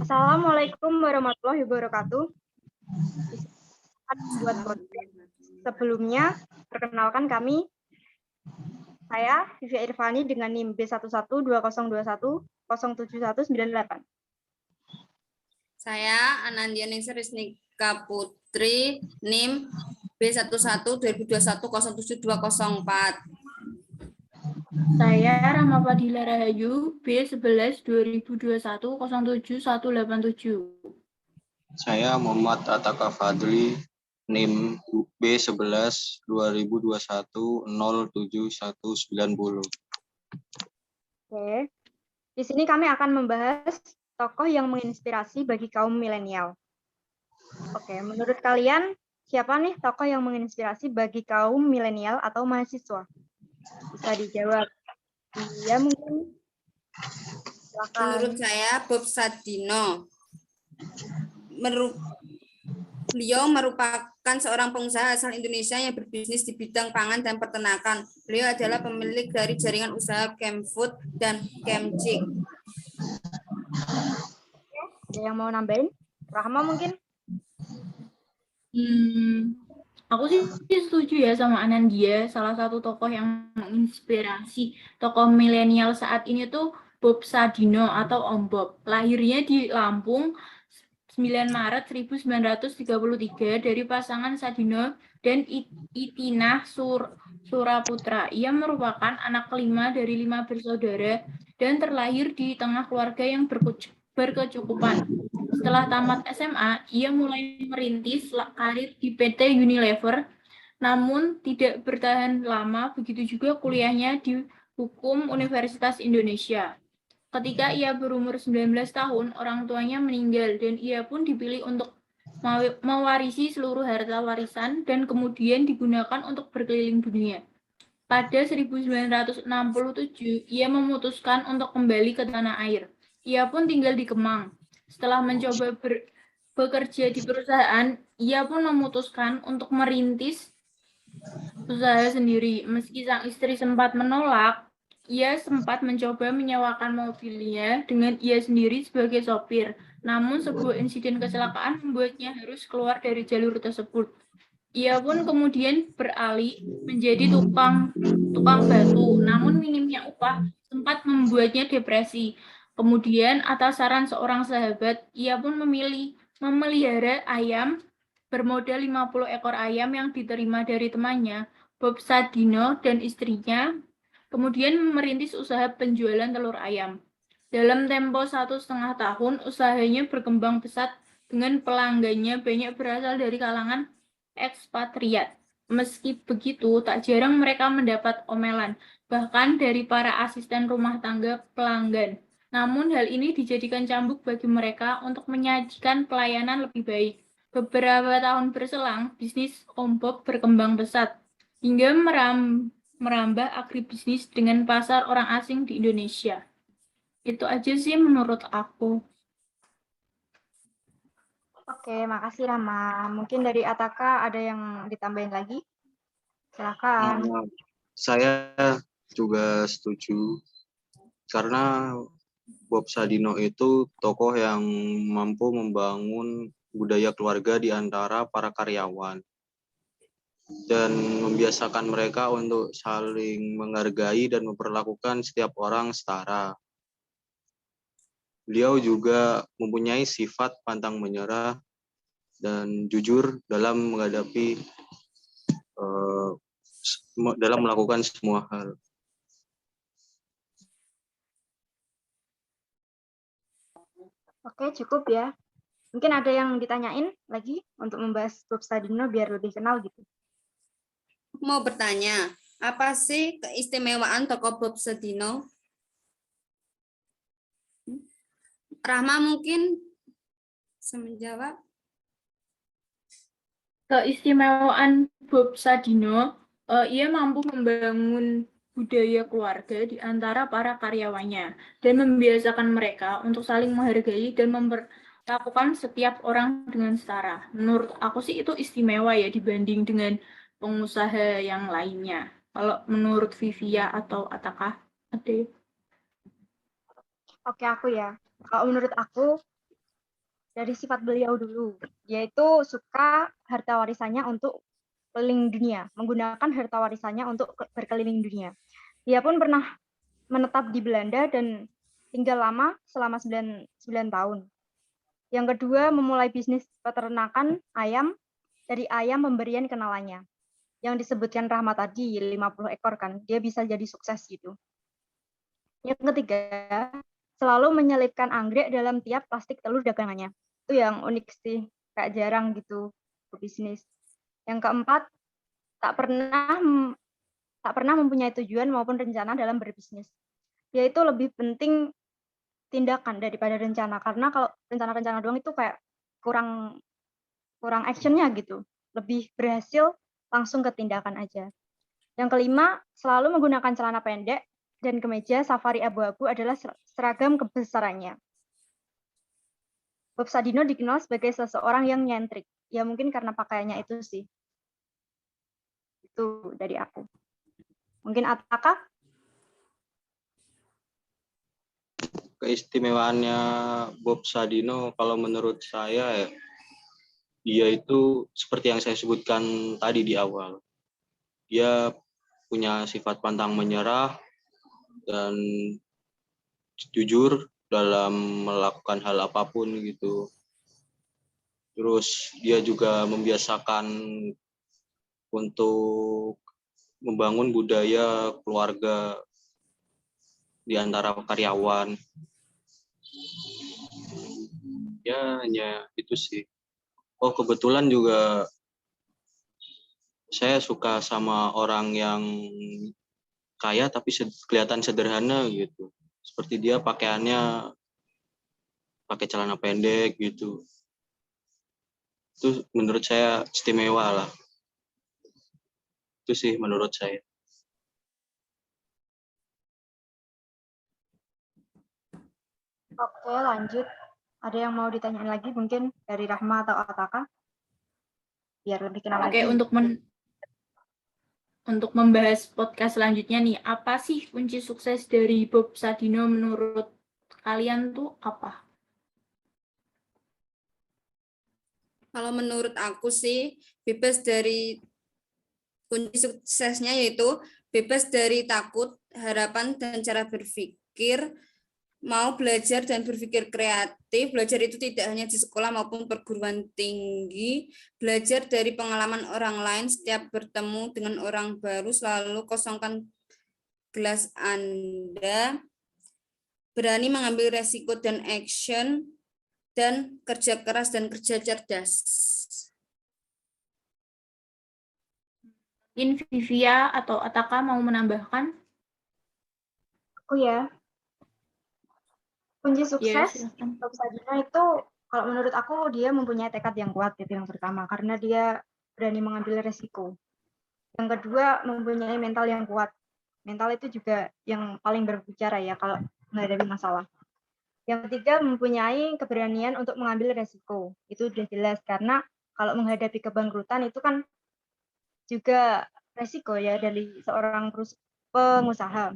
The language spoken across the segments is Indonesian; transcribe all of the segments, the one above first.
Assalamualaikum warahmatullahi wabarakatuh. Buat podcast. Sebelumnya, perkenalkan kami, saya Vivi Irvani dengan NIM B112021079198. Saya Anandia Ningsih Risnika Putri, NIM B11-2021-07204. Saya Rahma Fadila Rahayu, B11-2021-07187. Saya Muhammad Ataka Fadli, NIM B11-2021-07190. Oke, di sini kami akan membahas tokoh yang menginspirasi bagi kaum milenial. Oke, menurut kalian siapa nih tokoh yang menginspirasi bagi kaum milenial atau mahasiswa? Bisa dijawab. Iya mungkin. Silakan. Menurut saya Bob Sadino. Beliau merupakan seorang pengusaha asal Indonesia yang berbisnis di bidang pangan dan peternakan. Beliau adalah pemilik dari jaringan usaha Kemfood dan Kemcik. Ada yang mau nambahin? Rahma mungkin? Aku sih setuju ya sama Anandia, salah satu tokoh yang menginspirasi tokoh milenial saat ini tuh Bob Sadino atau Om Bob. Lahirnya di Lampung 9 Maret 1933 dari pasangan Sadino dan Itinah Suraputra. Ia merupakan anak kelima dari 5 bersaudara dan terlahir di tengah keluarga yang berkecukupan. Setelah tamat SMA, ia mulai merintis karir di PT Unilever, namun tidak bertahan lama, begitu juga kuliahnya di Hukum Universitas Indonesia. Ketika ia berumur 19 tahun, orang tuanya meninggal dan ia pun dipilih untuk mewarisi seluruh harta warisan dan kemudian digunakan untuk berkeliling dunia. Pada 1967, ia memutuskan untuk kembali ke tanah air. Ia pun tinggal di Kemang. Setelah mencoba bekerja di perusahaan, ia pun memutuskan untuk merintis usaha sendiri. Meski sang istri sempat menolak, ia sempat mencoba menyewakan mobilnya dengan ia sendiri sebagai sopir. Namun sebuah insiden kecelakaan membuatnya harus keluar dari jalur tersebut. Ia pun kemudian beralih menjadi tukang batu, namun minimnya upah sempat membuatnya depresi. Kemudian atas saran seorang sahabat, ia pun memelihara ayam bermodal 50 ekor ayam yang diterima dari temannya, Bob Sadino dan istrinya, kemudian merintis usaha penjualan telur ayam. Dalam tempo 1,5 tahun, usahanya berkembang pesat dengan pelanggannya banyak berasal dari kalangan ekspatriat. Meski begitu, tak jarang mereka mendapat omelan, bahkan dari para asisten rumah tangga pelanggan. Namun hal ini dijadikan cambuk bagi mereka untuk menyajikan pelayanan lebih baik. Beberapa tahun berselang, bisnis Om Bob berkembang pesat, hingga merambah agribisnis dengan pasar orang asing di Indonesia. Itu aja sih menurut aku. Oke, makasih Rama. Mungkin dari Ataka ada yang ditambahin lagi? Silakan. Saya juga setuju karena Bob Sadino itu tokoh yang mampu membangun budaya keluarga di antara para karyawan dan membiasakan mereka untuk saling menghargai dan memperlakukan setiap orang setara. Beliau juga mempunyai sifat pantang menyerah dan jujur dalam menghadapi dalam melakukan semua hal. Oke, cukup ya. Mungkin ada yang ditanyain lagi untuk membahas Bob Sadino biar lebih kenal gitu. Mau bertanya, apa sih keistimewaan tokoh Bob Sadino? Rahma mungkin bisa menjawab. Keistimewaan Bob Sadino, ia mampu membangun budaya keluarga di antara para karyawannya dan membiasakan mereka untuk saling menghargai dan memperlakukan setiap orang dengan setara. Menurut aku sih itu istimewa ya dibanding dengan pengusaha yang lainnya. Kalau menurut Vivia atau Ataka, ada? Oke, aku ya. Kalau menurut aku, dari sifat beliau dulu, yaitu suka harta warisannya untuk keliling dunia, menggunakan harta warisannya untuk berkeliling dunia. Dia pun pernah menetap di Belanda dan tinggal lama selama 9 tahun. Yang kedua, memulai bisnis peternakan ayam dari ayam pemberian kenalannya. Yang disebutkan Rahma tadi, 50 ekor kan, dia bisa jadi sukses gitu. Yang ketiga, selalu menyelipkan anggrek dalam tiap plastik telur dagangannya. Itu yang unik sih, kayak jarang gitu bisnis. Yang keempat, tak pernah mempunyai tujuan maupun rencana dalam berbisnis. Yaitu lebih penting tindakan daripada rencana, karena kalau rencana-rencana doang itu kayak kurang actionnya gitu. Lebih berhasil langsung ke tindakan aja. Yang kelima, selalu menggunakan celana pendek dan kemeja safari abu-abu adalah seragam kebesarannya. Bob Sadino dikenal sebagai seseorang yang nyentrik. Ya mungkin karena pakaiannya itu sih. Itu dari aku. Mungkin Ataka? Keistimewaannya Bob Sadino kalau menurut saya ya, dia itu seperti yang saya sebutkan tadi di awal. Dia punya sifat pantang menyerah dan jujur dalam melakukan hal apapun gitu. Terus dia juga membiasakan untuk membangun budaya keluarga di antara karyawan. Ya hanya itu sih. Oh kebetulan juga saya suka sama orang yang kaya tapi kelihatan sederhana gitu. Seperti dia pakaiannya pakai celana pendek gitu. Itu menurut saya istimewa lah. Itu sih menurut saya. Oke, lanjut. Ada yang mau ditanyain lagi mungkin dari Rahma atau Ataka? Biar lebih kenal Oke, lagi. untuk membahas podcast selanjutnya nih, apa sih kunci sukses dari Bob Sadino menurut kalian tuh apa? Kalau menurut aku sih bebas dari kunci suksesnya yaitu bebas dari takut, harapan, dan cara berpikir, mau belajar dan berpikir kreatif. Belajar itu tidak hanya di sekolah maupun perguruan tinggi, belajar dari pengalaman orang lain, setiap bertemu dengan orang baru selalu kosongkan gelas Anda, berani mengambil resiko dan action, dan kerja keras dan kerja cerdas. Mungkin Vivia atau Ataka mau menambahkan? Aku ya. Kunci Ya, sukses silakan. Bob Sadino itu kalau menurut aku dia mempunyai tekad yang kuat itu yang pertama karena dia berani mengambil resiko. Yang kedua mempunyai mental yang kuat. Mental itu juga yang paling berbicara ya kalau menghadapi masalah. Yang ketiga mempunyai keberanian untuk mengambil resiko. Itu sudah jelas karena kalau menghadapi kebangkrutan itu kan juga resiko ya dari seorang pengusaha.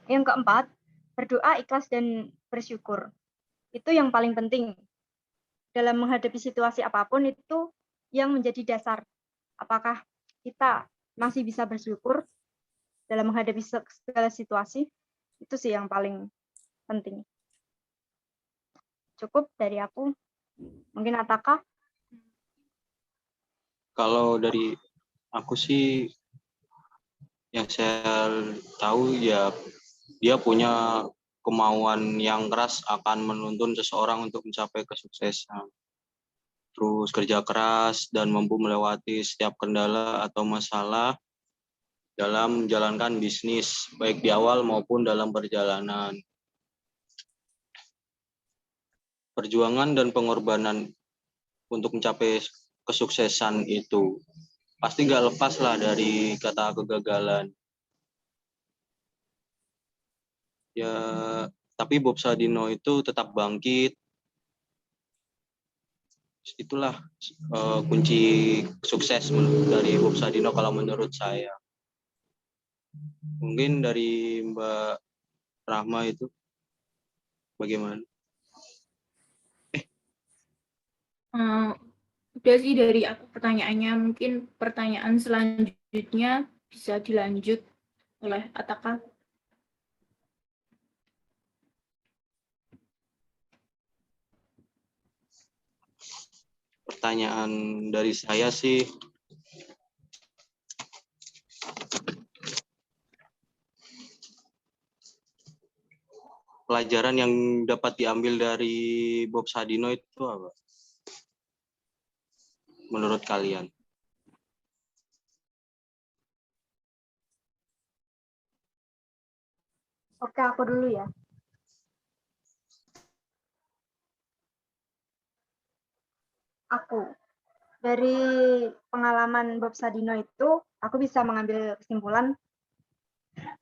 Yang keempat, berdoa ikhlas dan bersyukur. Itu yang paling penting. Dalam menghadapi situasi apapun itu yang menjadi dasar. Apakah kita masih bisa bersyukur dalam menghadapi segala situasi? Itu sih yang paling penting. Cukup dari aku. Mungkin Ataka? Kalau dari aku sih yang saya tahu ya dia punya kemauan yang keras akan menuntun seseorang untuk mencapai kesuksesan. Terus kerja keras dan mampu melewati setiap kendala atau masalah dalam menjalankan bisnis, baik di awal maupun dalam perjalanan. Perjuangan dan pengorbanan untuk mencapai kesuksesan itu pasti nggak lepas lah dari kata kegagalan. Ya, tapi Bob Sadino itu tetap bangkit. Itulah kunci sukses dari Bob Sadino kalau menurut saya. Mungkin dari Mbak Rahma itu bagaimana? Udah sih dari aku pertanyaannya, mungkin pertanyaan selanjutnya bisa dilanjut oleh Ataka. Pertanyaan dari saya sih, pelajaran yang dapat diambil dari Bob Sadino itu apa? Menurut kalian? Oke, aku dulu ya. Aku dari pengalaman Bob Sadino itu, aku bisa mengambil kesimpulan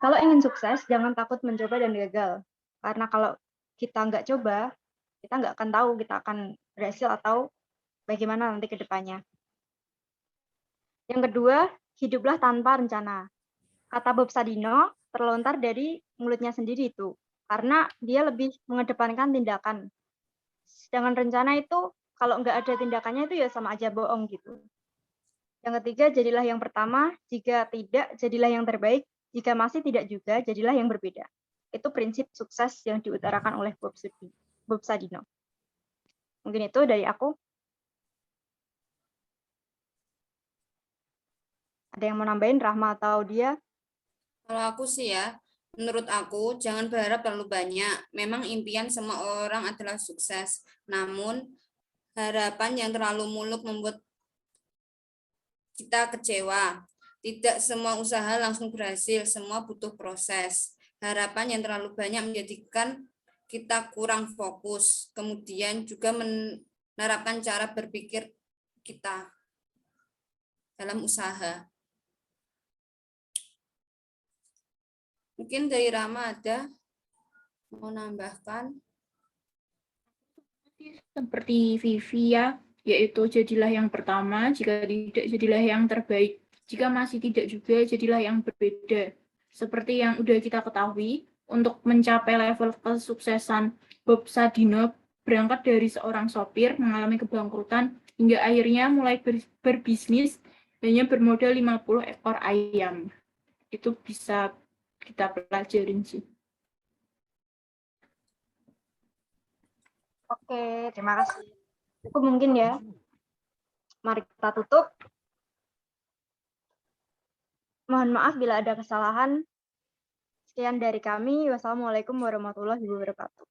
kalau ingin sukses jangan takut mencoba dan gagal. Karena kalau kita nggak coba, kita nggak akan tahu kita akan berhasil atau bagaimana nanti ke depannya. Yang kedua, hiduplah tanpa rencana. Kata Bob Sadino terlontar dari mulutnya sendiri itu, karena dia lebih mengedepankan tindakan. Sedangkan rencana itu kalau nggak ada tindakannya itu ya sama aja bohong gitu. Yang ketiga, jadilah yang pertama. Jika tidak, jadilah yang terbaik. Jika masih tidak juga, jadilah yang berbeda. Itu prinsip sukses yang diutarakan oleh Bob Sadino. Mungkin itu dari aku. Ada yang mau nambahin, Rahma atau dia? Kalau aku sih ya, menurut aku jangan berharap terlalu banyak. Memang impian semua orang adalah sukses. Namun harapan yang terlalu muluk membuat kita kecewa. Tidak semua usaha langsung berhasil, semua butuh proses. Harapan yang terlalu banyak menjadikan kita kurang fokus. Kemudian juga menerapkan cara berpikir kita dalam usaha. Mungkin dari Rama ada mau nambahkan? Seperti Vivi ya, yaitu jadilah yang pertama, jika tidak jadilah yang terbaik. Jika masih tidak juga, jadilah yang berbeda. Seperti yang udah kita ketahui, untuk mencapai level kesuksesan Bob Sadino berangkat dari seorang sopir mengalami kebangkrutan hingga akhirnya mulai berbisnis hanya bermodal 50 ekor ayam. Itu bisa kita pelajarin sih. Oke, terima kasih. Cukup mungkin ya. Mari kita tutup. Mohon maaf bila ada kesalahan. Sekian dari kami. Wassalamualaikum warahmatullahi wabarakatuh.